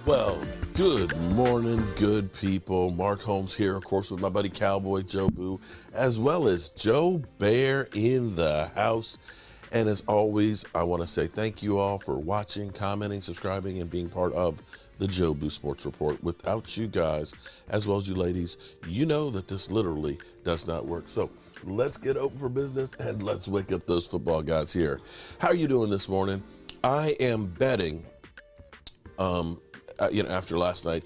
Well, good morning, good people. Mark Holmes here, of course, with my buddy Cowboy Joe Boo, as well as Joe Bear in the house. And as always, I want to say thank you all for watching, commenting, subscribing, and being part of the Joe Boo Sports Report. Without you guys, as well as you ladies, you know that this literally does not work. So let's get open for business and let's wake up those football guys here. How are you doing this morning? I am betting, after last night,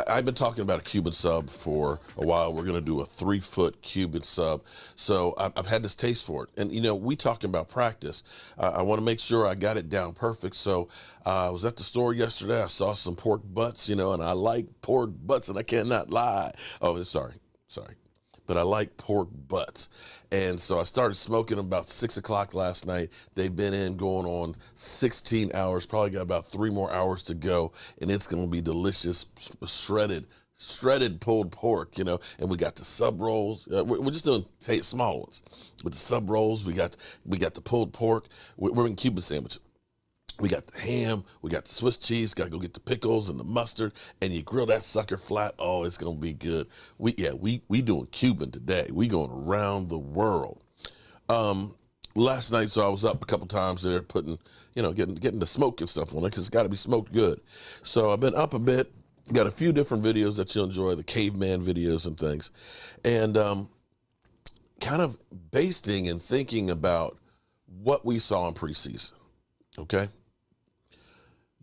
I've been talking about a Cuban sub for a while. We're going to do a 3-foot Cuban sub. So I've had this taste for it. And, we talking about practice. I want to make sure I got it down perfect. So I was at the store yesterday. I saw some pork butts, and I like pork butts, and I cannot lie. Oh, sorry. But I like pork butts. And so I started smoking them about 6 o'clock last night. They've been going on 16 hours, probably got about 3 more hours to go. And it's going to be delicious, shredded pulled pork, and we got the sub rolls. We're just doing small ones. With the sub rolls, we got the pulled pork. We're making Cuban sandwiches. We got the ham, we got the Swiss cheese, got to go get the pickles and the mustard, and you grill that sucker flat. Oh, it's going to be good. We doing Cuban today. We going around the world. Last night, so I was up a couple times there putting, getting the smoke and stuff on it because it's got to be smoked good. So I've been up a bit, got a few different videos that you'll enjoy, the caveman videos and things, and kind of basting and thinking about what we saw in preseason, okay?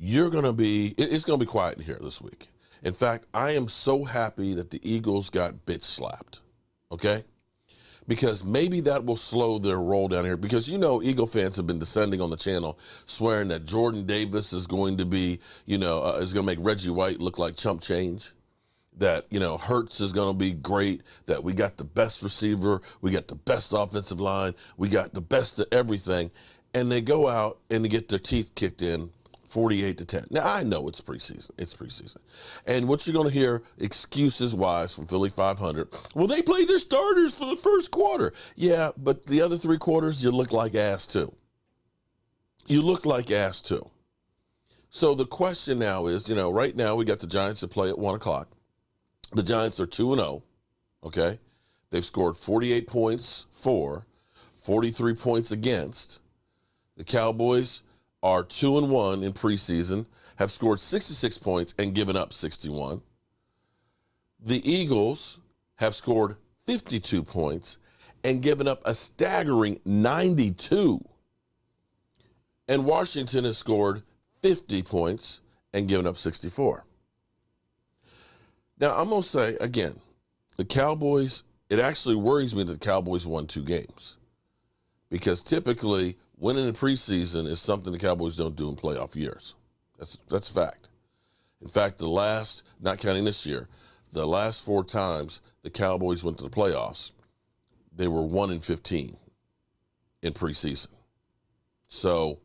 It's going to be quiet in here this week. In fact, I am so happy that the Eagles got bitch slapped, okay? Because maybe that will slow their roll down here. Because, Eagle fans have been descending on the channel, swearing that Jordan Davis is going to be, is going to make Reggie White look like chump change. That, Hurts is going to be great, that we got the best receiver, we got the best offensive line, we got the best of everything. And they go out and they get their teeth kicked in 48-10. Now, I know it's preseason. It's preseason. And what you're going to hear excuses-wise from Philly 500, well, they played their starters for the first quarter. Yeah, but the other 3 quarters, you look like ass, too. So the question now is, right now we got the Giants that play at 1 o'clock. The Giants are 2-0, okay? They've scored 48 points for, 43 points against. The Cowboys are 2-1 in preseason, have scored 66 points and given up 61. The Eagles have scored 52 points and given up a staggering 92. And Washington has scored 50 points and given up 64. Now, I'm going to say, again, the Cowboys, it actually worries me that the Cowboys won 2 games. Because typically, winning in preseason is something the Cowboys don't do in playoff years. That's a fact. In fact, not counting this year, the last 4 times the Cowboys went to the playoffs, they were 1-15 in preseason. So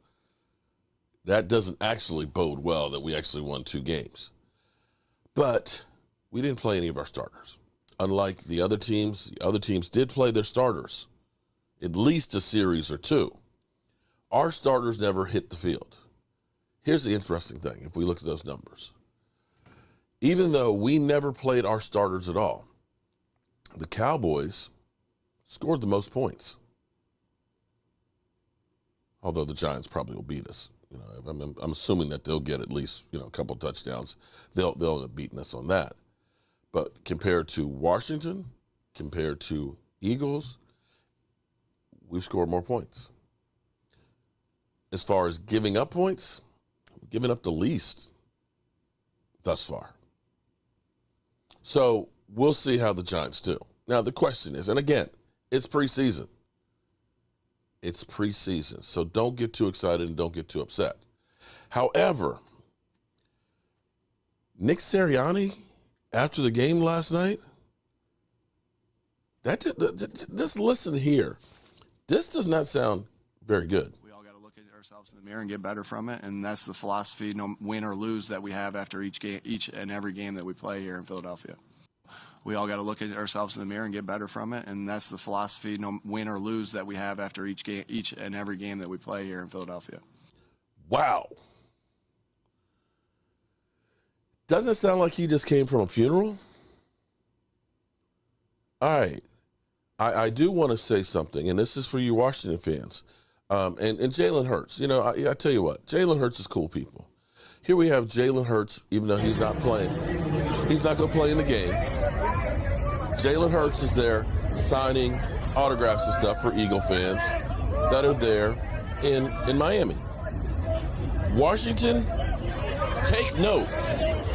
that doesn't actually bode well that we actually won 2 games. But we didn't play any of our starters. Unlike the other teams did play their starters, at least a series or 2. Our starters never hit the field. Here's the interesting thing, if we look at those numbers. Even though we never played our starters at all, the Cowboys scored the most points. Although the Giants probably will beat us. I'm assuming that they'll get at least, a couple touchdowns. They'll end up beating us on that. But compared to Washington, compared to Eagles, we've scored more points. As far as giving up points, we've given up the least thus far. So we'll see how the Giants do. Now, the question is, and again, it's preseason. It's preseason, so don't get too excited and don't get too upset. However, Nick Sirianni, after the game last night, this listen here. This does not sound very good. We all got to look at ourselves in the mirror and get better from it, and that's the philosophy, no win or lose, that we have after each and every game that we play here in Philadelphia. We all got to look at ourselves in the mirror and get better from it, and that's the philosophy, no win or lose, that we have after each and every game that we play here in Philadelphia. Wow. Doesn't it sound like he just came from a funeral? All right. I do want to say something, and this is for you Washington fans. And Jalen Hurts. You know, I tell you what, Jalen Hurts is cool people. Here we have Jalen Hurts, even though he's not playing. He's not going to play in the game. Jalen Hurts is there signing autographs and stuff for Eagle fans that are there in Miami. Washington, take note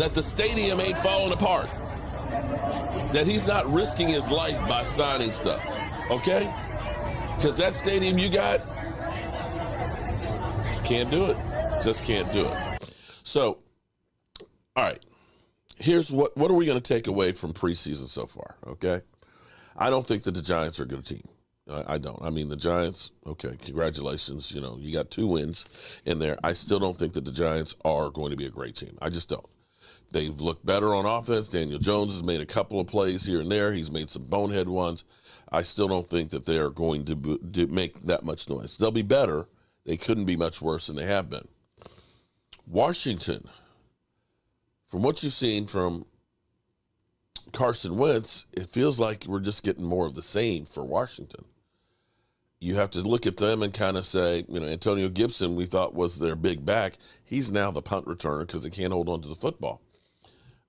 that the stadium ain't falling apart. That he's not risking his life by signing stuff, okay? Because that stadium you got, just can't do it. Just can't do it. So, all right, here's what are we going to take away from preseason so far, okay? I don't think that the Giants are a good team. I don't. I mean, the Giants, okay, congratulations. You know, you got 2 wins in there. I still don't think that the Giants are going to be a great team. I just don't. They've looked better on offense. Daniel Jones has made a couple of plays here and there. He's made some bonehead ones. I still don't think that they are going to make that much noise. They'll be better. They couldn't be much worse than they have been. Washington, from what you've seen from Carson Wentz, it feels like we're just getting more of the same for Washington. You have to look at them and kind of say, you know, Antonio Gibson, we thought was their big back. He's now the punt returner because he can't hold on to the football.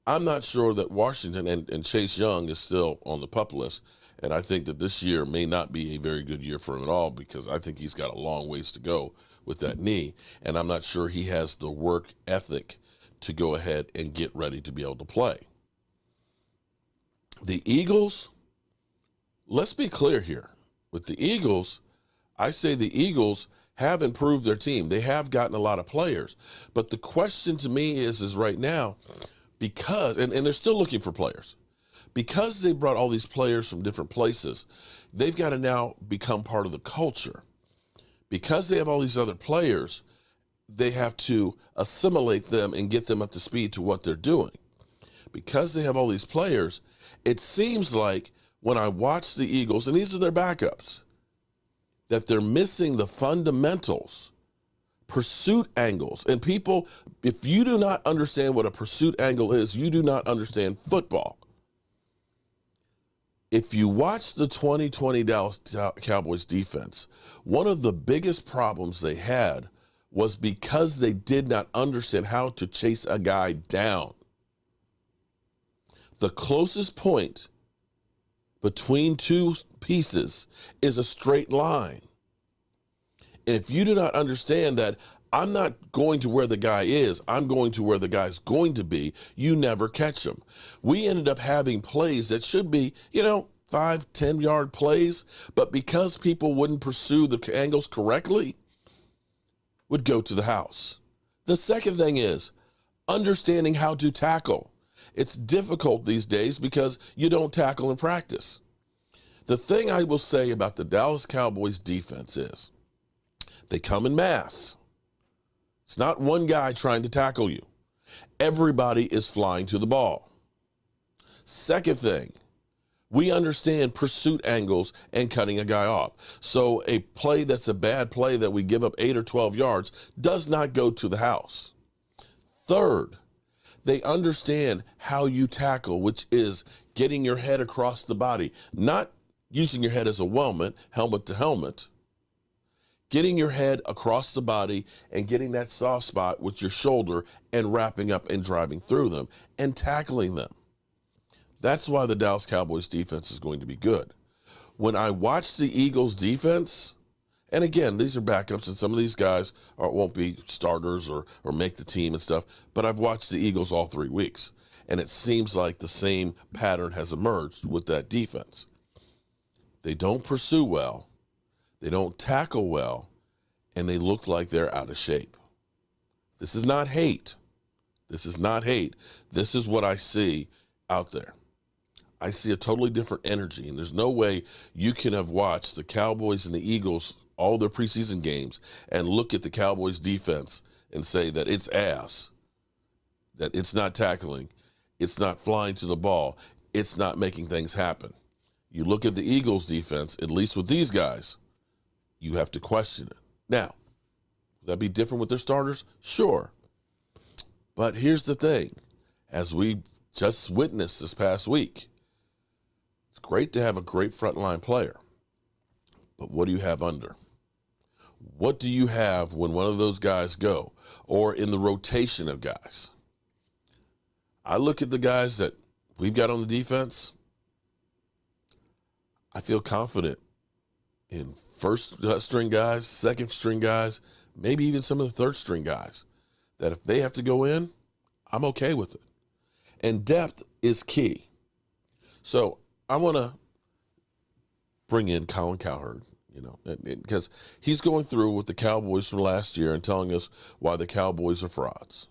I'm not sure that Washington and Chase Young is still on the PUP list, and I think that this year may not be a very good year for him at all because I think he's got a long ways to go with that knee, and I'm not sure he has the work ethic to go ahead and get ready to be able to play. The Eagles, let's be clear here. With the Eagles, I say the Eagles have improved their team. They have gotten a lot of players. But the question to me is right now, because, and they're still looking for players, because they brought all these players from different places, they've got to now become part of the culture. Because they have all these other players, they have to assimilate them and get them up to speed to what they're doing. Because they have all these players, it seems like when I watch the Eagles, and these are their backups, that they're missing the fundamentals, pursuit angles. And people, if you do not understand what a pursuit angle is, you do not understand football. If you watch the 2020 Dallas Cowboys defense, one of the biggest problems they had was because they did not understand how to chase a guy down. The closest point between 2 pieces is a straight line. And if you do not understand that I'm not going to where the guy is, I'm going to where the guy's going to be, you never catch him. We ended up having plays that should be, 5-10 yard plays, but because people wouldn't pursue the angles correctly, would go to the house. The second thing is understanding how to tackle. It's difficult these days because you don't tackle in practice. The thing I will say about the Dallas Cowboys defense is they come in mass. It's not one guy trying to tackle you. Everybody is flying to the ball. Second thing, we understand pursuit angles and cutting a guy off. So a play that's a bad play that we give up 8 or 12 yards does not go to the house. Third, they understand how you tackle, which is getting your head across the body, not using your head as a helmet to helmet, getting your head across the body and getting that soft spot with your shoulder and wrapping up and driving through them and tackling them. That's why the Dallas Cowboys defense is going to be good. When I watch the Eagles defense, and again, these are backups, and some of these guys won't be starters or make the team and stuff, but I've watched the Eagles all 3 weeks, and it seems like the same pattern has emerged with that defense. They don't pursue well, they don't tackle well, and they look like they're out of shape. This is not hate. This is not hate. This is what I see out there. I see a totally different energy, and there's no way you can have watched the Cowboys and the Eagles, all their preseason games, and look at the Cowboys defense and say that it's ass, that it's not tackling, it's not flying to the ball, it's not making things happen. You look at the Eagles defense, at least with these guys, you have to question it. Now, would that be different with their starters? Sure. But here's the thing. as we just witnessed this past week. It's great to have a great frontline player, but what do you have under? What do you have when one of those guys go, or in the rotation of guys? I look at the guys that we've got on the defense. I feel confident in first string guys, second string guys, maybe even some of the third string guys, that if they have to go in, I'm okay with it. And depth is key. So I want to bring in Colin Cowherd, because he's going through with the Cowboys from last year and telling us why the Cowboys are frauds.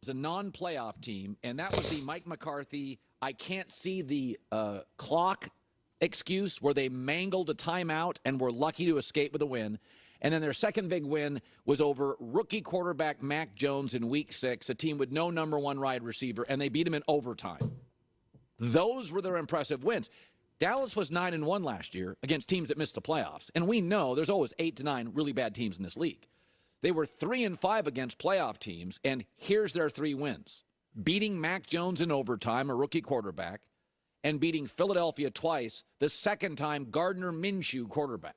It was a non-playoff team, and that was the Mike McCarthy, I can't see the clock excuse, where they mangled a timeout and were lucky to escape with a win. And then their second big win was over rookie quarterback Mac Jones in Week 6, a team with no number one wide receiver, and they beat him in overtime. Those were their impressive wins. Dallas was 9-1 last year against teams that missed the playoffs. And we know there's always 8 to 9 really bad teams in this league. They were 3-5 against playoff teams, and here's their 3 wins. Beating Mac Jones in overtime, a rookie quarterback, and beating Philadelphia twice, the second time Gardner Minshew quarterback.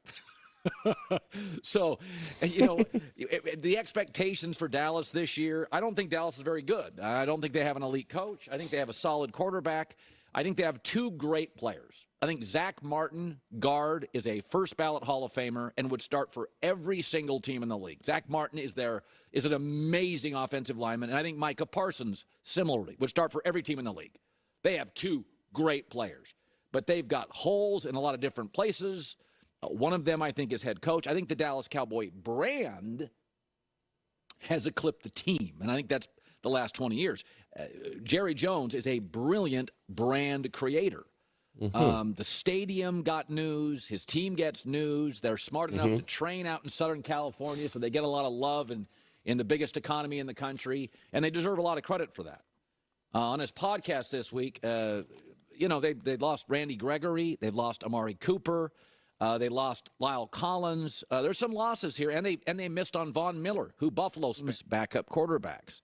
So, the expectations for Dallas this year, I don't think Dallas is very good. I don't think they have an elite coach. I think they have a solid quarterback. I think they have 2 great players. I think Zach Martin, guard, is a first-ballot Hall of Famer and would start for every single team in the league. Zach Martin is an amazing offensive lineman, and I think Micah Parsons, similarly, would start for every team in the league. They have 2 great players, but they've got holes in a lot of different places. One of them, I think, is head coach. I think the Dallas Cowboy brand has eclipsed the team, and I think that's the last 20 years. Jerry Jones is a brilliant brand creator. Mm-hmm. The stadium got news. His team gets news. They're smart enough to train out in Southern California, so they get a lot of love in the biggest economy in the country, and they deserve a lot of credit for that. On his podcast this week, they lost Randy Gregory. They've lost Amari Cooper. They lost Lyle Collins. There's some losses here, and they missed on Von Miller, who Buffalo's backup quarterbacks.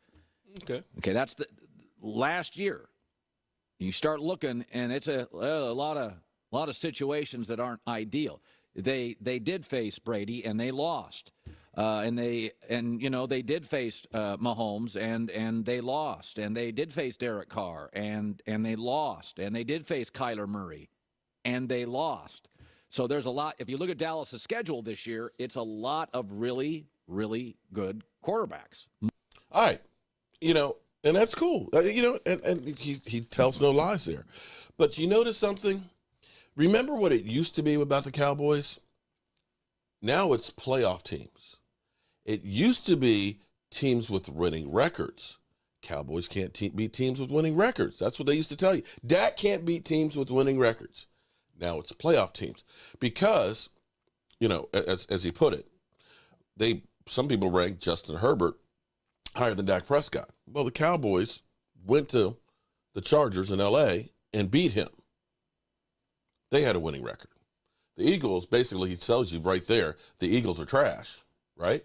Okay, that's the last year. You start looking, and it's a lot of situations that aren't ideal. They did face Brady, and they lost. They did face Mahomes, and they lost. And they did face Derek Carr, and they lost. And they did face Kyler Murray, and they lost. So there's a lot. If you look at Dallas' schedule this year, it's a lot of really, really good quarterbacks. All right. And that's cool. And he tells no lies there. But you notice something? Remember what it used to be about the Cowboys? Now it's playoff teams. It used to be teams with winning records. Cowboys can't beat teams with winning records. That's what they used to tell you. Dak can't beat teams with winning records. Now it's playoff teams because, as he put it, some people rank Justin Herbert higher than Dak Prescott. Well, the Cowboys went to the Chargers in L.A. and beat him. They had a winning record. The Eagles, basically, he tells you right there, the Eagles are trash, right?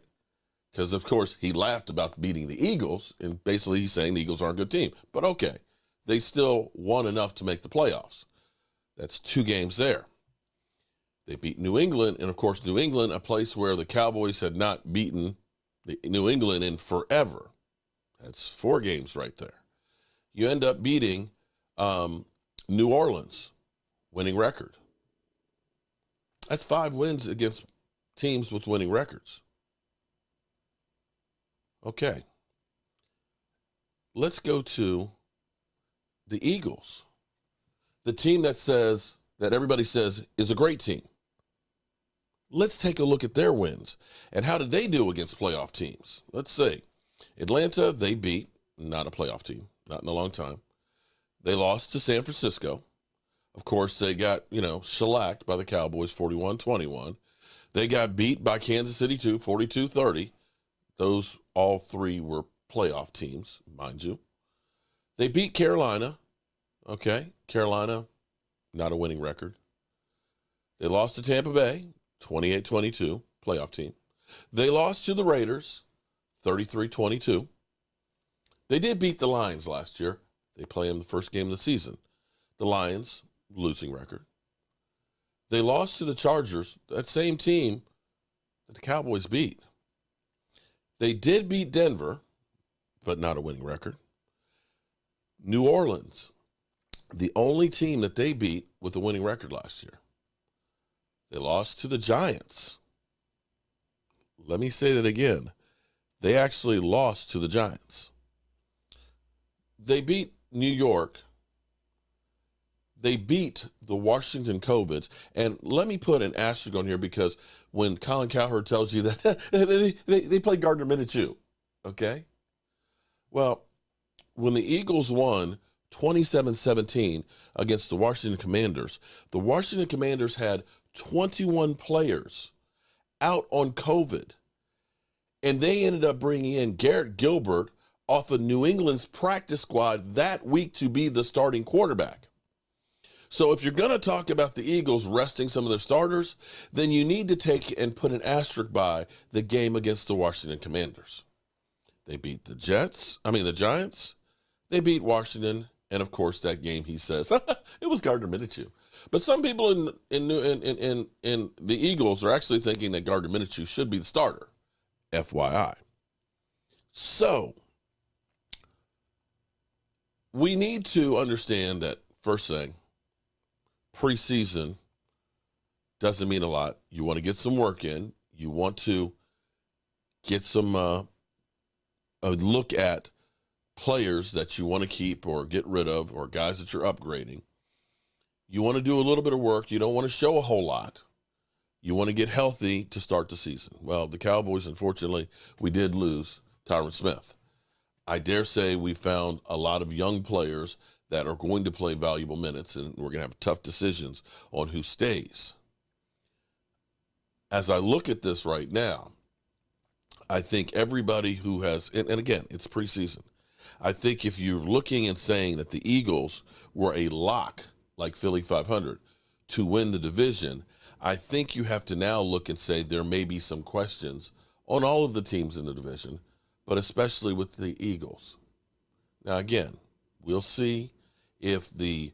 Because, of course, he laughed about beating the Eagles, and basically he's saying the Eagles aren't a good team. But, okay, they still won enough to make the playoffs. That's 2 games there. They beat New England, and, of course, New England, a place where the Cowboys had not beaten New England in forever. That's 4 games right there. You end up beating New Orleans, winning record. That's 5 wins against teams with winning records. Okay. Let's go to the Eagles. The team that everybody says is a great team. Let's take a look at their wins. And how did they do against playoff teams? Let's see. Atlanta, they beat, not a playoff team, not in a long time. They lost to San Francisco. Of course, they got, shellacked by the Cowboys 41-21. They got beat by Kansas City too, 42-30. Those all 3 were playoff teams, mind you. They beat Carolina. Okay, Carolina, not a winning record. They lost to Tampa Bay, 28-22, playoff team. They lost to the Raiders, 33-22. They did beat the Lions last year. They play them the first game of the season. The Lions, losing record. They lost to the Chargers, that same team that the Cowboys beat. They did beat Denver, but not a winning record. New Orleans, the only team that they beat with a winning record last year. They lost to the Giants. Let me say that again. They actually lost to the Giants. They beat New York. They beat the Washington Covids. And let me put an asterisk on here, because when Colin Cowherd tells you that they played Gardner Minshew, okay? Well, when the Eagles won 27-17 against the Washington Commanders had 21 players out on COVID. And they ended up bringing in Garrett Gilbert off of New England's practice squad that week to be the starting quarterback. So if you're going to talk about the Eagles resting some of their starters, then you need to take and put an asterisk by the game against the Washington Commanders. They beat the Giants. They beat Washington. And of course, that game, he says, it was Gardner Minshew. But some people in the Eagles are actually thinking that Gardner Minshew should be the starter. FYI. So we need to understand that, first thing, preseason doesn't mean a lot. You want to get some work in. You want to get some a look at players that you want to keep or get rid of, or guys that you're upgrading. You want to do a little bit of work. You don't want to show a whole lot. You want to get healthy to start the season. Well, the Cowboys, unfortunately, we did lose Tyron Smith. I dare say we found a lot of young players that are going to play valuable minutes, and we're going to have tough decisions on who stays. As I look at this right now, I think everybody who has, and again, it's preseason. I think if you're looking and saying that the Eagles were a lock, like Philly 500, to win the division, I think you have to now look and say there may be some questions on all of the teams in the division, but especially with the Eagles. Now, again, we'll see if the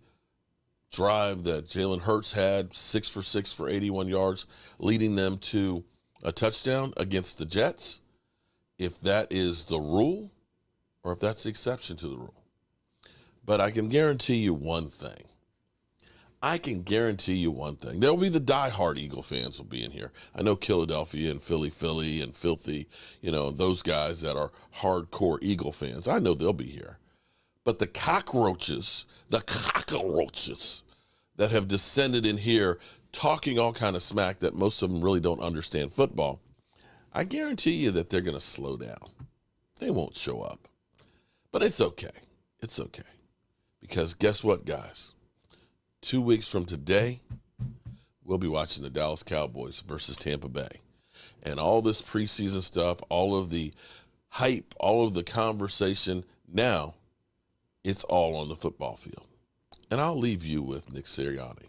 drive that Jalen Hurts had, 6 for 6 for 81 yards, leading them to a touchdown against the Jets, if that is the rule or if that's the exception to the rule. But I can guarantee you one thing. There'll be the diehard Eagle fans will be in here. I know Philadelphia and Philly and Filthy, those guys that are hardcore Eagle fans, I know they'll be here. But the cockroaches that have descended in here talking all kind of smack that most of them really don't understand football, I guarantee you that they're going to slow down. They won't show up. But it's okay. It's okay. Because guess what, guys? 2 weeks from today, we'll be watching the Dallas Cowboys versus Tampa Bay. And all this preseason stuff, all of the hype, all of the conversation, now it's all on the football field. And I'll leave you with Nick Sirianni.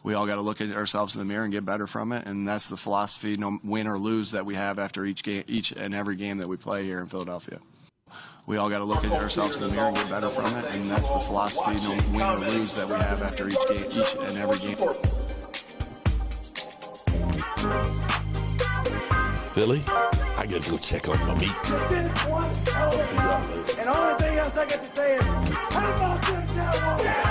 We all got to look at ourselves in the mirror and get better from it, and that's the philosophy, no win or lose, that we have after each and every game that we play here in Philadelphia. We all got to look at ourselves in the mirror and get better from it, and that's the philosophy, no win or lose, that we have after each and every game. Philly, I got to go check on my meats. And the only thing else I got to say is, how about this, Cowboys?